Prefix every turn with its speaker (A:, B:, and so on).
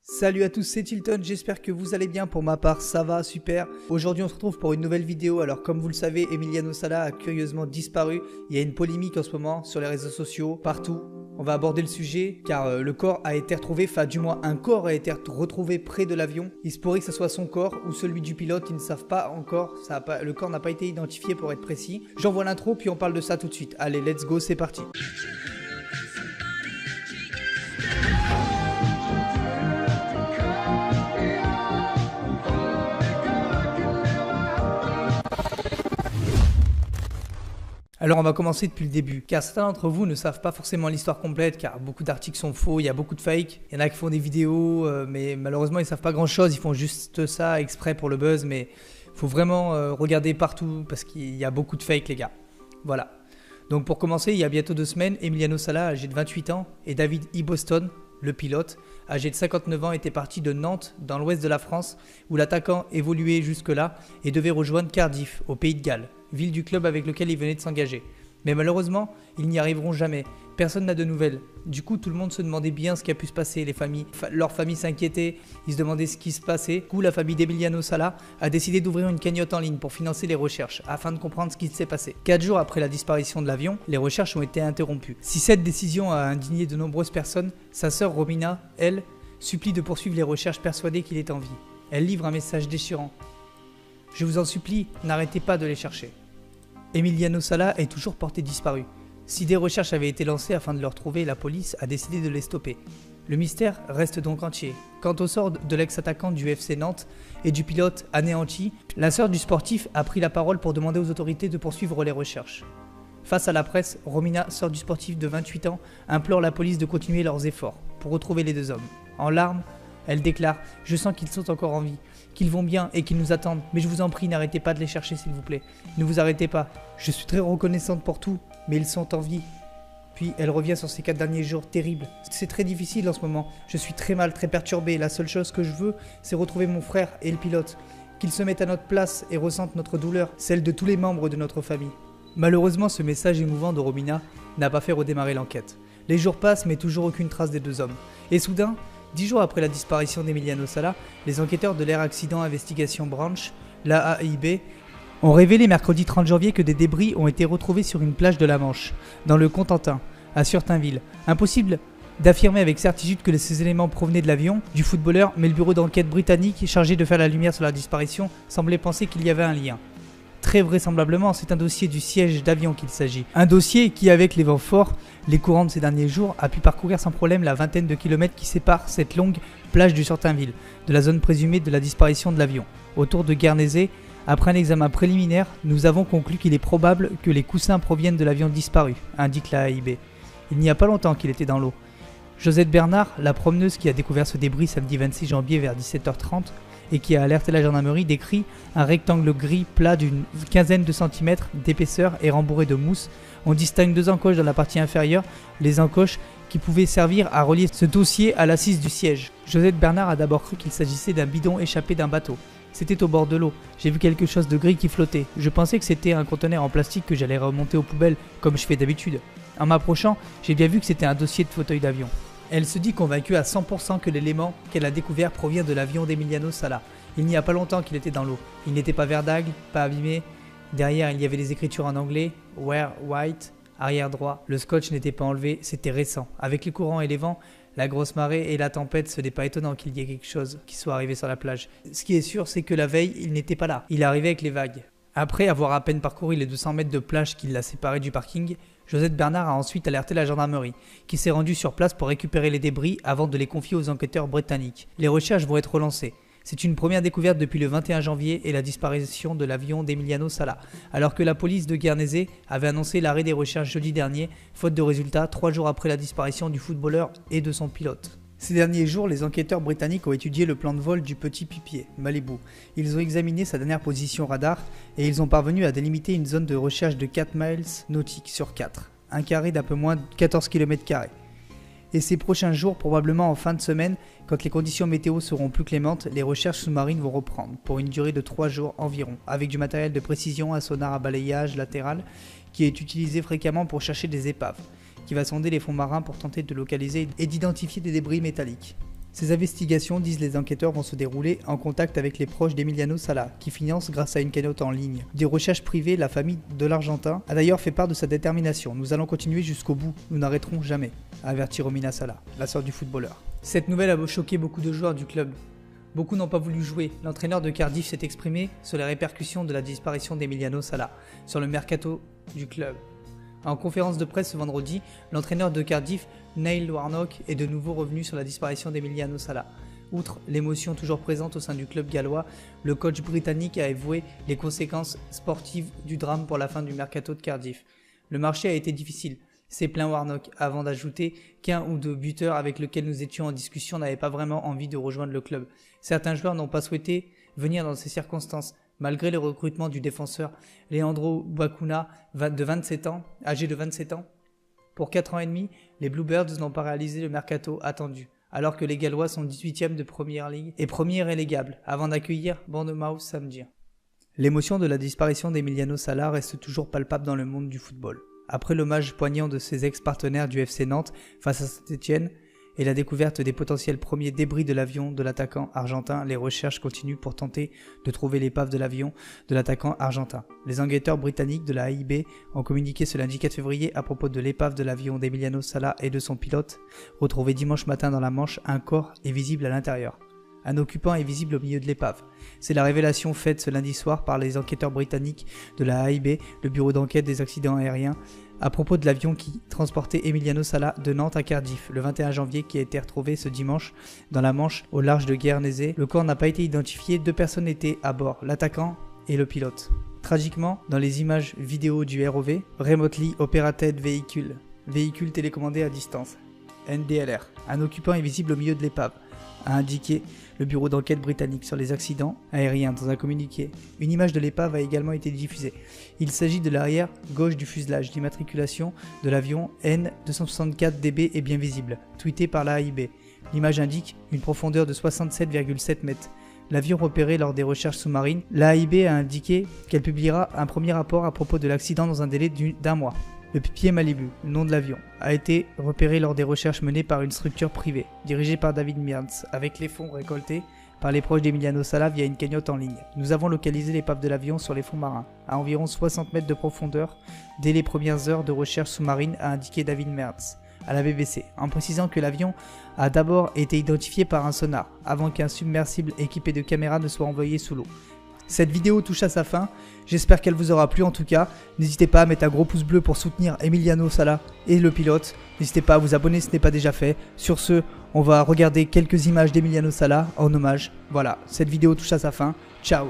A: Salut à tous, c'est Tilton, j'espère que vous allez bien. Pour ma part, ça va, super. Aujourd'hui, on se retrouve pour une nouvelle vidéo. Alors, comme vous le savez, Emiliano Sala a curieusement disparu. Il y a une polémique en ce moment sur les réseaux sociaux, partout. On va aborder le sujet car le corps a été retrouvé, enfin du moins un corps a été retrouvé près de l'avion. Il se pourrait que ce soit son corps ou celui du pilote, ils ne savent pas encore. Le corps n'a pas été identifié pour être précis. J'envoie l'intro puis on parle de ça tout de suite. Allez, let's go, c'est parti. Alors on va commencer depuis le début, car certains d'entre vous ne savent pas forcément l'histoire complète, car beaucoup d'articles sont faux, il y a beaucoup de fakes, il y en a qui font des vidéos, mais malheureusement ils ne savent pas grand chose, ils font juste ça exprès pour le buzz, mais il faut vraiment regarder partout, parce qu'il y a beaucoup de fakes les gars. Voilà. Donc pour commencer, il y a bientôt 2 semaines, Emiliano Sala, âgé de 28 ans, et David E. Boston, le pilote, âgé de 59 ans, était parti de Nantes, dans l'ouest de la France, où l'attaquant évoluait jusque-là et devait rejoindre Cardiff, au Pays de Galles, ville du club avec lequel il venait de s'engager. Mais malheureusement, ils n'y arriveront jamais. Personne n'a de nouvelles. Du coup, tout le monde se demandait bien ce qui a pu se passer. Leurs familles s'inquiétaient, ils se demandaient ce qui se passait. Du coup, la famille d'Emiliano Sala a décidé d'ouvrir une cagnotte en ligne pour financer les recherches, afin de comprendre ce qui s'est passé. 4 jours après la disparition de l'avion, les recherches ont été interrompues. Si cette décision a indigné de nombreuses personnes, sa sœur Romina, elle, supplie de poursuivre les recherches persuadée qu'il est en vie. Elle livre un message déchirant. « Je vous en supplie, n'arrêtez pas de les chercher. » Emiliano Sala est toujours porté disparu. Si des recherches avaient été lancées afin de le retrouver, la police a décidé de les stopper. Le mystère reste donc entier. Quant au sort de l'ex-attaquant du FC Nantes et du pilote anéanti, la sœur du sportif a pris la parole pour demander aux autorités de poursuivre les recherches. Face à la presse, Romina, sœur du sportif de 28 ans, implore la police de continuer leurs efforts pour retrouver les 2 hommes. En larmes, elle déclare « Je sens qu'ils sont encore en vie, qu'ils vont bien et qu'ils nous attendent, mais je vous en prie, n'arrêtez pas de les chercher s'il vous plaît. Ne vous arrêtez pas. Je suis très reconnaissante pour tout, mais ils sont en vie. » Puis elle revient sur ces 4 derniers jours terribles. C'est très difficile en ce moment. Je suis très mal, très perturbée. La seule chose que je veux, c'est retrouver mon frère et le pilote. Qu'ils se mettent à notre place et ressentent notre douleur, celle de tous les membres de notre famille. Malheureusement, ce message émouvant de Romina n'a pas fait redémarrer l'enquête. Les jours passent, mais toujours aucune trace des 2 hommes. Et soudain, 10 jours après la disparition d'Emiliano Sala, les enquêteurs de l'Air Accident Investigation Branch, l'AAIB, ont révélé mercredi 30 janvier que des débris ont été retrouvés sur une plage de la Manche, dans le Cotentin, à Surtainville. Impossible d'affirmer avec certitude que ces éléments provenaient de l'avion, du footballeur, mais le bureau d'enquête britannique, chargé de faire la lumière sur la disparition, semblait penser qu'il y avait un lien. Très vraisemblablement, c'est un dossier du siège d'avion qu'il s'agit. Un dossier qui, avec les vents forts, les courants de ces derniers jours, a pu parcourir sans problème la vingtaine de kilomètres qui séparent cette longue plage du Surtainville, de la zone présumée de la disparition de l'avion. Autour de Guernesey, après un examen préliminaire, nous avons conclu qu'il est probable que les coussins proviennent de l'avion disparu, indique la AIB. Il n'y a pas longtemps qu'il était dans l'eau. Josette Bernard, la promeneuse qui a découvert ce débris samedi 26 janvier vers 17h30, et qui a alerté la gendarmerie, décrit un rectangle gris plat d'une quinzaine de centimètres d'épaisseur et rembourré de mousse. On distingue 2 encoches dans la partie inférieure, les encoches qui pouvaient servir à relier ce dossier à l'assise du siège. Josette Bernard a d'abord cru qu'il s'agissait d'un bidon échappé d'un bateau. C'était au bord de l'eau. J'ai vu quelque chose de gris qui flottait. Je pensais que c'était un conteneur en plastique que j'allais remonter aux poubelles comme je fais d'habitude. En m'approchant, j'ai bien vu que c'était un dossier de fauteuil d'avion. Elle se dit convaincue à 100% que l'élément qu'elle a découvert provient de l'avion d'Emiliano Sala. Il n'y a pas longtemps qu'il était dans l'eau. Il n'était pas vert d'aigle, pas abîmé. Derrière, il y avait des écritures en anglais. Where white, arrière droit. Le scotch n'était pas enlevé, c'était récent. Avec les courants et les vents, la grosse marée et la tempête, ce n'est pas étonnant qu'il y ait quelque chose qui soit arrivé sur la plage. Ce qui est sûr, c'est que la veille, il n'était pas là. Il est arrivé avec les vagues. Après avoir à peine parcouru les 200 mètres de plage qui l'a séparé du parking, Josette Bernard a ensuite alerté la gendarmerie, qui s'est rendue sur place pour récupérer les débris avant de les confier aux enquêteurs britanniques. Les recherches vont être relancées. C'est une première découverte depuis le 21 janvier et la disparition de l'avion d'Emiliano Sala, alors que la police de Guernesey avait annoncé l'arrêt des recherches jeudi dernier, faute de résultats, 3 jours après la disparition du footballeur et de son pilote. Ces derniers jours, les enquêteurs britanniques ont étudié le plan de vol du petit pipier, Malibu. Ils ont examiné sa dernière position radar et ils ont parvenu à délimiter une zone de recherche de 4 miles nautiques sur 4, un carré d'un peu moins de 14 km². Et ces prochains jours, probablement en fin de semaine, quand les conditions météo seront plus clémentes, les recherches sous-marines vont reprendre, pour une durée de 3 jours environ, avec du matériel de précision, un sonar à balayage latéral, qui est utilisé fréquemment pour chercher des épaves, qui va sonder les fonds marins pour tenter de localiser et d'identifier des débris métalliques. Ces investigations, disent les enquêteurs, vont se dérouler en contact avec les proches d'Emiliano Sala, qui financent grâce à une cagnotte en ligne. Des recherches privées, la famille de l'Argentin a d'ailleurs fait part de sa détermination. Nous allons continuer jusqu'au bout, nous n'arrêterons jamais, a averti Romina Sala, la sœur du footballeur. Cette nouvelle a choqué beaucoup de joueurs du club. Beaucoup n'ont pas voulu jouer. L'entraîneur de Cardiff s'est exprimé sur les répercussions de la disparition d'Emiliano Sala sur le mercato du club. En conférence de presse ce vendredi, l'entraîneur de Cardiff, Neil Warnock, est de nouveau revenu sur la disparition d'Emiliano Sala. Outre l'émotion toujours présente au sein du club gallois, le coach britannique a avoué les conséquences sportives du drame pour la fin du mercato de Cardiff. Le marché a été difficile, s'est plaint Warnock, avant d'ajouter qu'un ou deux buteurs avec lesquels nous étions en discussion n'avaient pas vraiment envie de rejoindre le club. Certains joueurs n'ont pas souhaité venir dans ces circonstances, malgré le recrutement du défenseur Leandro Bacuna, âgé de 27 ans. Pour 4 ans et demi, les Bluebirds n'ont pas réalisé le mercato attendu, alors que les Gallois sont 18e de Premier League et premiers relégables, avant d'accueillir Bournemouth samedi. L'émotion de la disparition d'Emiliano Sala reste toujours palpable dans le monde du football. Après l'hommage poignant de ses ex-partenaires du FC Nantes face à Saint-Étienne et la découverte des potentiels premiers débris de l'avion de l'attaquant argentin, les recherches continuent pour tenter de trouver l'épave de l'avion de l'attaquant argentin. Les enquêteurs britanniques de la AIB ont communiqué ce lundi 4 février à propos de l'épave de l'avion d'Emiliano Sala et de son pilote, retrouvé dimanche matin dans la Manche. Un corps est visible à l'intérieur. Un occupant est visible au milieu de l'épave. C'est la révélation faite ce lundi soir par les enquêteurs britanniques de la AIB, le bureau d'enquête des accidents aériens, à propos de l'avion qui transportait Emiliano Sala de Nantes à Cardiff le 21 janvier, qui a été retrouvé ce dimanche dans la Manche au large de Guernesey. Le corps n'a pas été identifié, 2 personnes étaient à bord, l'attaquant et le pilote. Tragiquement, dans les images vidéo du ROV, Remotely Operated Vehicle, véhicule télécommandé à distance, NDLR, un occupant est visible au milieu de l'épave, a indiqué le bureau d'enquête britannique sur les accidents aériens dans un communiqué. Une image de l'épave a également été diffusée. Il s'agit de l'arrière gauche du fuselage. L'immatriculation de l'avion N264DB est bien visible, tweeté par la AIB. L'image indique une profondeur de 67,7 mètres. L'avion repéré lors des recherches sous-marines, l'AIB a indiqué qu'elle publiera un premier rapport à propos de l'accident dans un délai d'1 mois. Le Pipier Malibu, le nom de l'avion, a été repéré lors des recherches menées par une structure privée, dirigée par David Mearns, avec les fonds récoltés par les proches d'Emiliano Sala via une cagnotte en ligne. Nous avons localisé l'épave de l'avion sur les fonds marins, à environ 60 mètres de profondeur, dès les premières heures de recherche sous-marine, a indiqué David Mearns à la BBC, en précisant que l'avion a d'abord été identifié par un sonar, avant qu'un submersible équipé de caméras ne soit envoyé sous l'eau. Cette vidéo touche à sa fin, j'espère qu'elle vous aura plu en tout cas. N'hésitez pas à mettre un gros pouce bleu pour soutenir Emiliano Sala et le pilote. N'hésitez pas à vous abonner si ce n'est pas déjà fait. Sur ce, on va regarder quelques images d'Emiliano Sala en hommage. Voilà, cette vidéo touche à sa fin. Ciao!